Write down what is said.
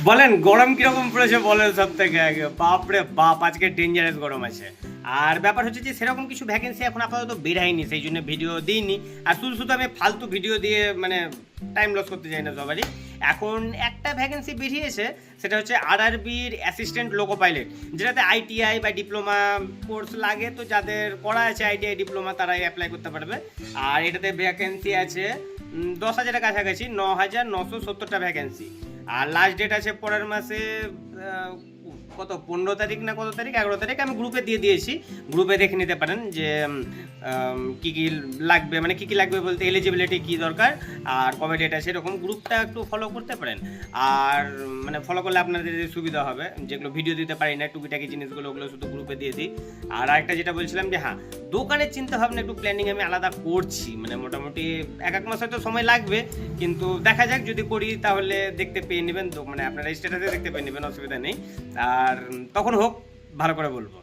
বলেন গরম কিরকম পড়েছে বলেন সব থেকে আগে। বাপরে বাপ, আজকে ডেঞ্জারাস গরম আছে। আর ব্যাপার হচ্ছে যে সেরকম কিছু ভ্যাকেন্সি এখন আপাতত বের হয়নি, সেই জন্য ভিডিও দিইনি। আর শুধু শুধু আমি ফালতু ভিডিও দিয়ে মানে টাইম লস করতে চাই না সবারই। এখন একটা ভ্যাকেন্সি বেরিয়েছে, সেটা হচ্ছে আরআরবির অ্যাসিস্ট্যান্ট লোকো পাইলট, যেটাতে আইটিআই বা ডিপ্লোমা কোর্স লাগে। তো যাদের করা আছে আইটিআই ডিপ্লোমা তারাই অ্যাপ্লাই করতে পারবে। আর এটাতে ভ্যাকেন্সি আছে 10,000-এর কাছাকাছি, 9,970টা ভ্যাকেন্সি। আর লাস্ট ডেট আছে পরের মাসে কত 15 তারিখ না কত তারিখ, 11 তারিখ। আমি গ্রুপে দিয়ে দিয়েছি, গ্রুপে দেখে নিতে পারেন যে কী কী লাগবে, মানে কী কী লাগবে বলতে এলিজিবিলিটি কী দরকার আর কবে ডেট আছে, এরকম গ্রুপটা একটু ফলো করতে পারেন। আর মানে ফলো করলে আপনাদের সুবিধা হবে, যেগুলো ভিডিও দিতে পারি না টুকিটাকি জিনিসগুলো, ওগুলো শুধু গ্রুপে দিয়ে দিই। আর আরেকটা যেটা বলছিলাম যে হ্যাঁ, দোকানের চিন্তা ভাবনা একটু প্ল্যানিং আমি আলাদা করছি, মানে মোটামুটি এক মাস হয়তো সময় লাগবে, কিন্তু দেখা যাক, যদি করি তাহলে দেখতে পেয়ে নেবেন, মানে আপনারা স্ট্যাটাসে দেখতে পেয়ে নেবেন, অসুবিধা নেই। আর তখন হোক, ভালো করে বলবো।